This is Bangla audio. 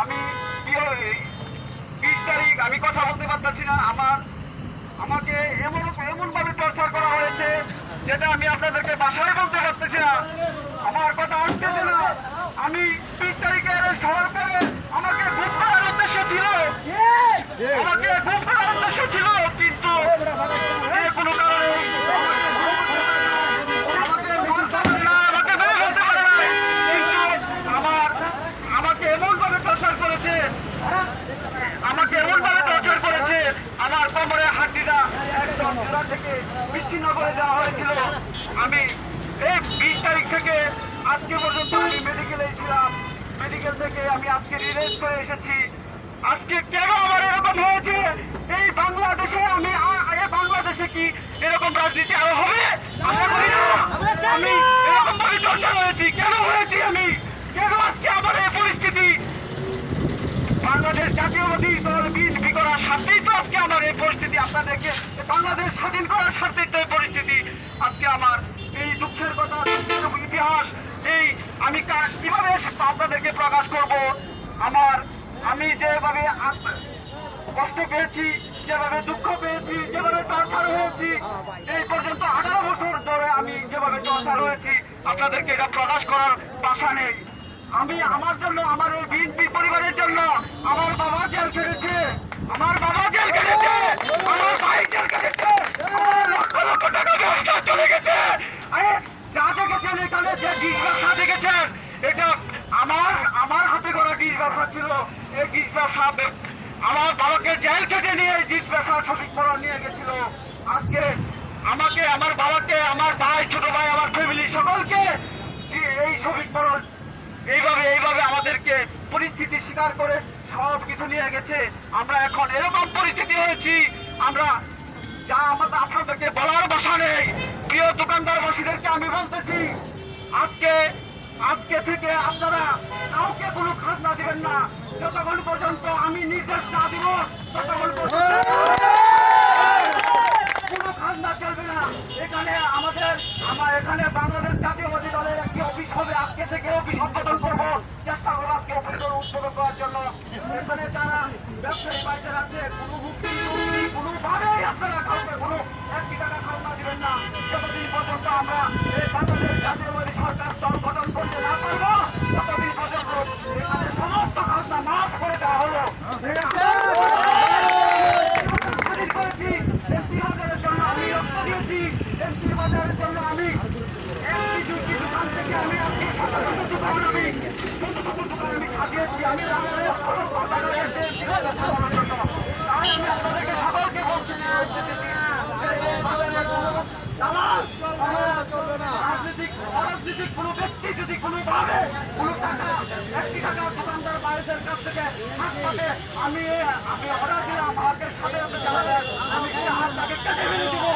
আমি 20 তারিখ আমি কথা বলতে পারতেছি না। আমাকে এমন ভাবে টর্চার করা হয়েছে যেটা আমি আপনাদেরকে ভাষায় বলতে পারতেছি না। আমার কথা আসতেছে না। আমি 20 তারিখে অ্যারেস্ট হওয়ার পরে আমাকে গুম করার উদ্দেশ্য ছিল, কিন্তু যে কোনো কারণে আমাকে এমন ভাবে টর্চার করেছে আমার কোমরের হাড্ডিটা একদম জোড়া থেকে বিচ্ছিন্ন করে দেওয়া হয়েছিল। আমি এই 20 তারিখ থেকে আজকে পর্যন্ত আমি মেডিকেলে ছিলাম। মেডিকেল থেকে আমি আজকে রিলিজ করে এসেছি। আজকে কেন আমার এরকম হয়েছে? এই বাংলাদেশে বাংলাদেশে কি এরকম রাজনীতি আরো হবে? আমি এরকম ভাবে চর্চা হয়েছি, কেন হয়েছি আমি? কেন আজকে আমার এই পরিস্থিতি? বাংলাদেশ জাতীয়বাদী দল বিএনপি করার স্বার্থেই তো আজকে আমার এই পরিস্থিতি। আপনাদেরকে বাংলাদেশ স্বাধীন করার স্বার্থেই তো এই পরিস্থিতি। আজকে আমার এই দুঃখের কথা, দুঃখের ইতিহাস আমি কিভাবে আপনাদেরকে প্রকাশ করব? আমি যেভাবে কষ্ট পেয়েছি, যেভাবে দুঃখ পেয়েছি, যেভাবে টর্চার হয়েছি, এই পর্যন্ত 18 বছর ধরে আমি যেভাবে টর্চার হয়েছি, আপনাদেরকে এটা প্রকাশ করার ভাষা নেই। আমার জন্য, আমার এই বিএনপি পরিবারের জন্য আমার বাবা জেল খেটেছে, আমার ভাই জেল খেটেছে, আমার লক্ষ লক্ষ টাকা ব্যবসা চলে গেছে। যা দেখেছেন এখানে, যে ডিশ ব্যবসা দেখেছেন, এটা আমার হাতে করা ডিশ ব্যবসা ছিল। এই ডিশ ব্যবসা আমার বাবাকে জেল কেটে নিয়ে ডিশ ব্যবসা সঠিক করা নিয়ে গেছিল। আজকে আমাকে, আমার বাবাকে, আমার ভাই, ছোট ভাই, আমার ফ্যামিলি সকলকে এই সঠিক করণ এইভাবে আমাদেরকে পরিস্থিতি স্বীকার করে সব কিছু নিয়ে গেছে। আমরা এখন এরকম পরিস্থিতি হয়েছি, আমরা যা আমাদের আপনাদেরকে বলার ভাষা নেই। প্রিয় দোকানদারবাসীদেরকে আমি বলতেছি, আজকে থেকে আপনারা কাউকে কোনো খাজনা দিবেন না। যতক্ষণ পর্যন্ত আমি নির্দেশ না দিব, ততক্ষণ পর্যন্ত কোনো খাজনা চলবে না। এখানে বাংলাদেশ জাতীয়বাদী দলের একটি অফিস হবে। আজকে থেকে অফিস উদ্বোধন করবো, চেষ্টা করবো আজকে অফিস উদ্বোধন করার জন্য। এখানে যারা ব্যবসায়ী বাইচার আছে, কোনো মুক্তি কোনোভাবেই আপনারা কাউকে কোনো 1 টাকা খাজনা দিবেন না। যতদিন পর্যন্ত আমরা এই বাংলাদেশ জাতীয়বাদী সরকার দল গঠন করতে না পারবো, ততদিন পর্যন্ত এখানে সমস্ত খাজনা মাফ করে দেওয়া হলো। স্বাধীন করেছি, এমপি বাজারের জন্য আমি রক্ত দিয়েছি, এমপি বাজারের জন্য আমি দোকান থেকে আমি আজকে আমি সাজিয়েছি। আমি আপনাদেরকে সকলকে বলছি, রাজনীতিক কোনো ব্যক্তি যদি কোনোভাবে কোনো টাকা 1 টাকা দোকানদার বাইরের কাছ থেকে হাত পাতে, আমি অর্ডার দিলাম, হাতের সাথে জানাবেন, আমি সেই হাতটাকে কেটে ফেলে দিব।